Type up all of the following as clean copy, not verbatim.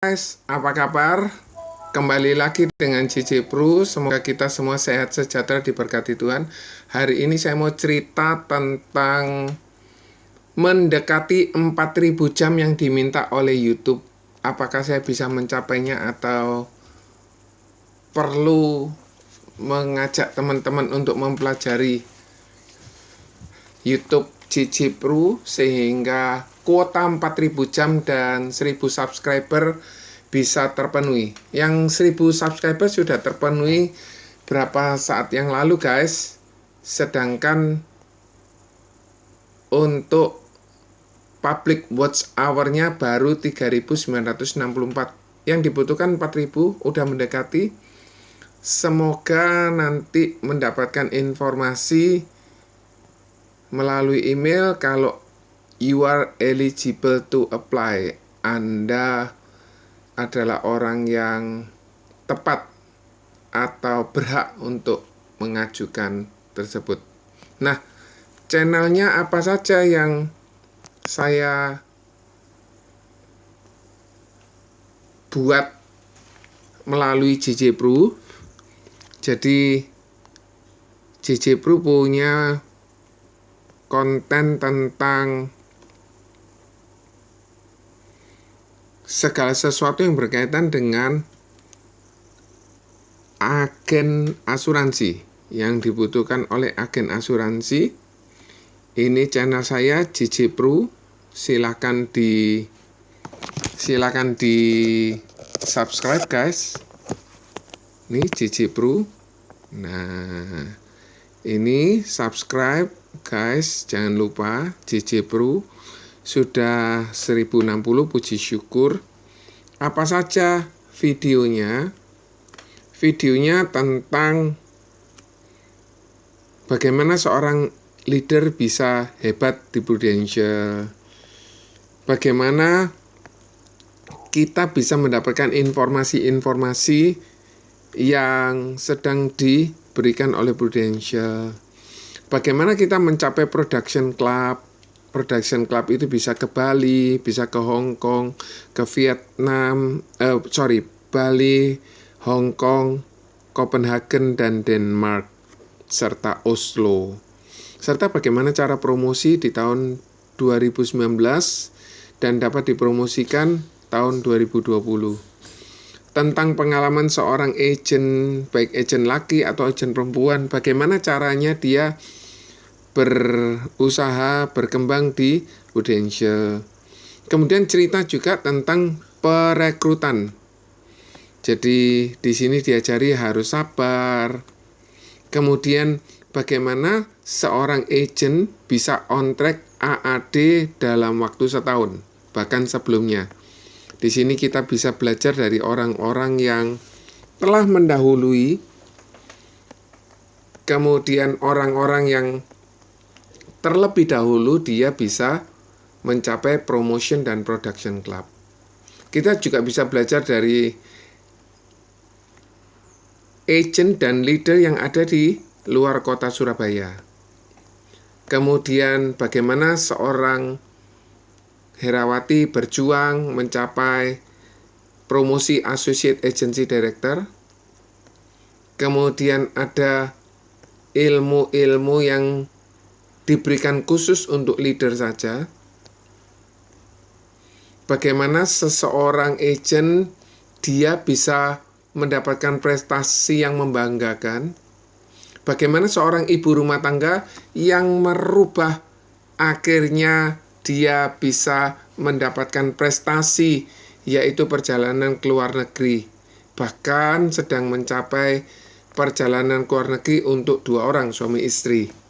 Guys, apa kabar? Kembali lagi dengan JJ Pro. Semoga kita semua sehat sejahtera diberkati Tuhan. Hari ini saya mau cerita tentang mendekati 4000 jam yang diminta oleh YouTube. Apakah saya bisa mencapainya atau perlu mengajak teman-teman untuk mempelajari YouTube JJ Pro sehingga kuota 4000 jam dan 1000 subscriber bisa terpenuhi. Yang 1000 subscriber sudah terpenuhi berapa saat yang lalu guys. Sedangkan untuk public watch hour-nya baru 3964. Yang dibutuhkan 4000 udah mendekati. Semoga nanti mendapatkan informasi melalui email kalau you are eligible to apply. Anda adalah orang yang tepat atau berhak untuk mengajukan tersebut. Nah, channelnya apa saja yang saya buat melalui JJ Pro. Jadi JJ Pro punya konten tentang segala sesuatu yang berkaitan dengan agen asuransi yang dibutuhkan oleh agen asuransi. Ini channel saya JJ Pro. Silakan di subscribe guys. Ini JJ Pro. Nah, ini subscribe guys, jangan lupa. JJ Pro sudah 1060, puji syukur. Apa saja videonya? Videonya tentang bagaimana seorang leader bisa hebat di Prudential. Bagaimana kita bisa mendapatkan informasi-informasi yang sedang diberikan oleh Prudential. Bagaimana kita mencapai production club. Production club itu bisa ke Bali, bisa ke Hong Kong, ke Vietnam, Bali, Hong Kong, Copenhagen, dan Denmark, serta Oslo. Serta bagaimana cara promosi di tahun 2019 dan dapat dipromosikan tahun 2020. Tentang pengalaman seorang agent, baik agent laki atau agent perempuan, bagaimana caranya dia berusaha berkembang di Prudential. Kemudian cerita juga tentang perekrutan. Jadi di sini diajari harus sabar. Kemudian bagaimana seorang agent bisa on track AAD dalam waktu setahun, bahkan sebelumnya. Di sini kita bisa belajar dari orang-orang yang telah mendahului, kemudian orang-orang yang terlebih dahulu dia bisa mencapai promotion dan production club. Kita juga bisa belajar dari agent dan leader yang ada di luar kota Surabaya. Kemudian bagaimana seorang Herawati berjuang mencapai promosi Associate Agency Director. Kemudian ada ilmu-ilmu yang diberikan khusus untuk leader saja. Bagaimana seseorang agent dia bisa mendapatkan prestasi yang membanggakan. Bagaimana seorang ibu rumah tangga yang merubah, akhirnya dia bisa mendapatkan prestasi, yaitu perjalanan ke luar negeri. Bahkan sedang mencapai perjalanan ke luar negeri untuk 2 orang suami istri.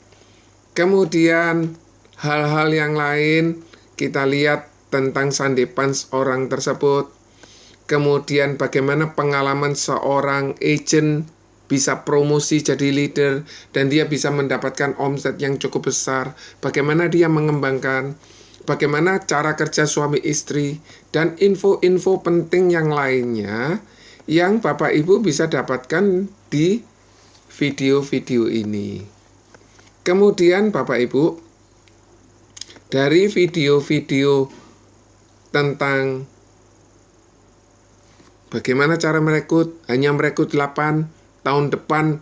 Kemudian hal-hal yang lain kita lihat tentang sandipan orang tersebut. Kemudian bagaimana pengalaman seorang agent bisa promosi jadi leader dan dia bisa mendapatkan omset yang cukup besar. Bagaimana dia mengembangkan, bagaimana cara kerja suami istri, dan info-info penting yang lainnya yang Bapak Ibu bisa dapatkan di video-video ini. Kemudian Bapak Ibu, dari video-video tentang Bagaimana cara merekrut? Hanya merekrut 8, tahun depan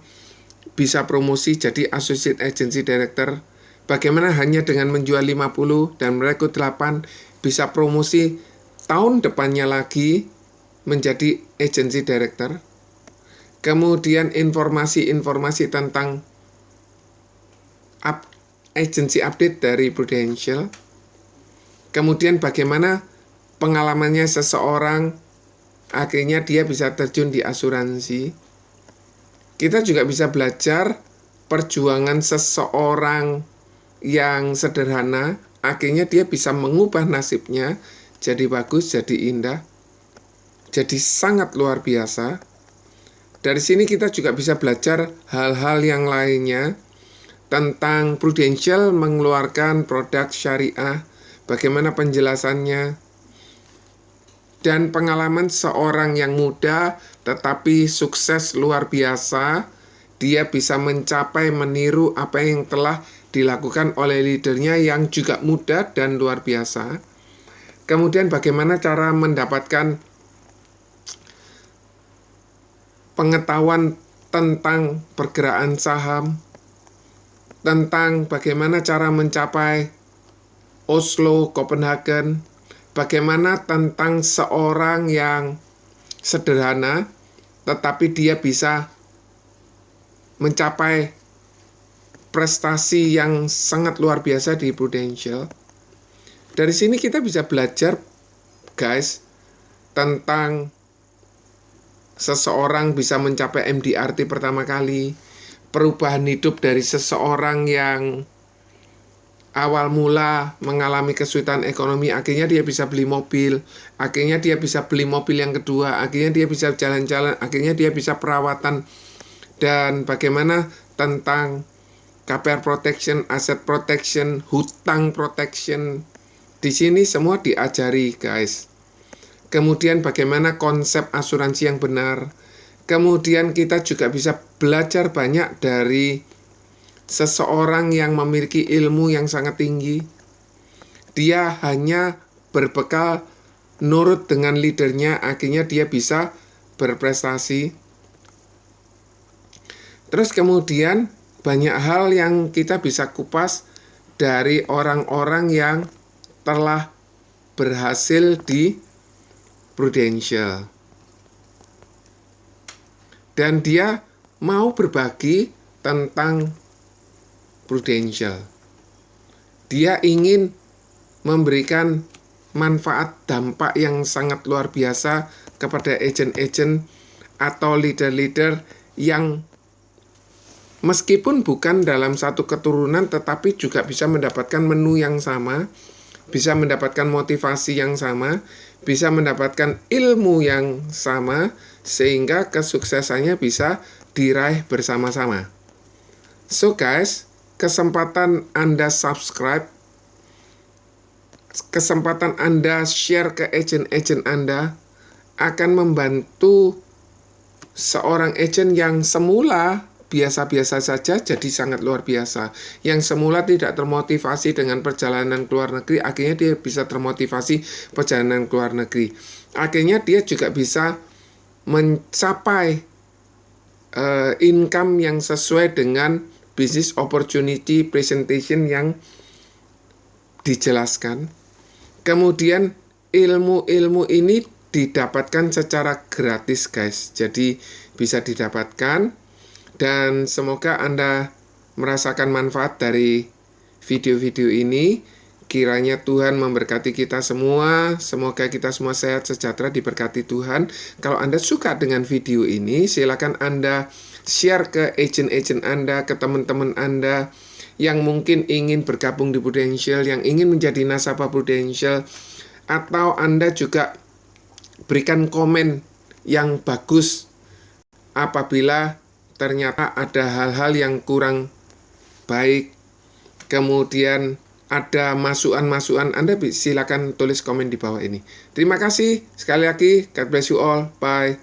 bisa promosi jadi Associate Agency Director. Bagaimana hanya dengan menjual 50 dan merekrut 8 bisa promosi tahun depannya lagi menjadi Agency Director. Kemudian informasi-informasi tentang agency update dari Prudential. Kemudian bagaimana pengalamannya seseorang akhirnya dia bisa terjun di asuransi. Kita juga bisa belajar perjuangan seseorang yang sederhana, akhirnya dia bisa mengubah nasibnya jadi bagus, jadi indah, jadi sangat luar biasa. Dari sini kita juga bisa belajar hal-hal yang lainnya tentang Prudential mengeluarkan produk syariah, bagaimana penjelasannya, dan pengalaman seorang yang muda tetapi sukses luar biasa. Dia bisa mencapai meniru apa yang telah dilakukan oleh leadernya yang juga muda dan luar biasa. Kemudian bagaimana cara mendapatkan pengetahuan tentang pergerakan saham, tentang bagaimana cara mencapai Oslo, Copenhagen, bagaimana tentang seorang yang sederhana, tetapi dia bisa mencapai prestasi yang sangat luar biasa di Prudential. Dari sini kita bisa belajar, guys, tentang seseorang bisa mencapai MDRT pertama kali, perubahan hidup dari seseorang yang awal mula mengalami kesulitan ekonomi, akhirnya dia bisa beli mobil, akhirnya dia bisa beli mobil yang kedua, akhirnya dia bisa jalan-jalan, akhirnya dia bisa perawatan, dan bagaimana tentang KPR protection, asset protection, hutang protection. Di sini semua diajari, guys. Kemudian bagaimana konsep asuransi yang benar. Kemudian kita juga bisa belajar banyak dari seseorang yang memiliki ilmu yang sangat tinggi. Dia hanya berbekal nurut dengan leadernya, akhirnya dia bisa berprestasi. Terus kemudian banyak hal yang kita bisa kupas dari orang-orang yang telah berhasil di Prudential. Dan dia mau berbagi tentang Prudential. Dia ingin memberikan manfaat dampak yang sangat luar biasa kepada agent-agent atau leader-leader yang meskipun bukan dalam satu keturunan tetapi juga bisa mendapatkan menu yang sama, bisa mendapatkan motivasi yang sama, bisa mendapatkan ilmu yang sama, sehingga kesuksesannya bisa diraih bersama-sama. So guys, kesempatan Anda subscribe, kesempatan Anda share ke agent-agent Anda akan membantu seorang agent yang semula biasa-biasa saja jadi sangat luar biasa. Yang semula tidak termotivasi dengan perjalanan ke luar negeri, akhirnya dia bisa termotivasi perjalanan ke luar negeri. Akhirnya dia juga bisa mencapai income yang sesuai dengan business opportunity presentation yang dijelaskan. Kemudian ilmu-ilmu ini didapatkan secara gratis, guys. Jadi bisa didapatkan. Dan semoga Anda merasakan manfaat dari video-video ini. Kiranya Tuhan memberkati kita semua. Semoga kita semua sehat, sejahtera, diberkati Tuhan. Kalau Anda suka dengan video ini, silakan Anda share ke agent-agent Anda, ke teman-teman Anda yang mungkin ingin bergabung di Prudential, yang ingin menjadi nasabah Prudential. Atau Anda juga berikan komen yang bagus apabila ternyata ada hal-hal yang kurang baik, kemudian ada masukan-masukan, Anda silakan tulis komen di bawah ini. Terima kasih sekali lagi, God bless you all, bye.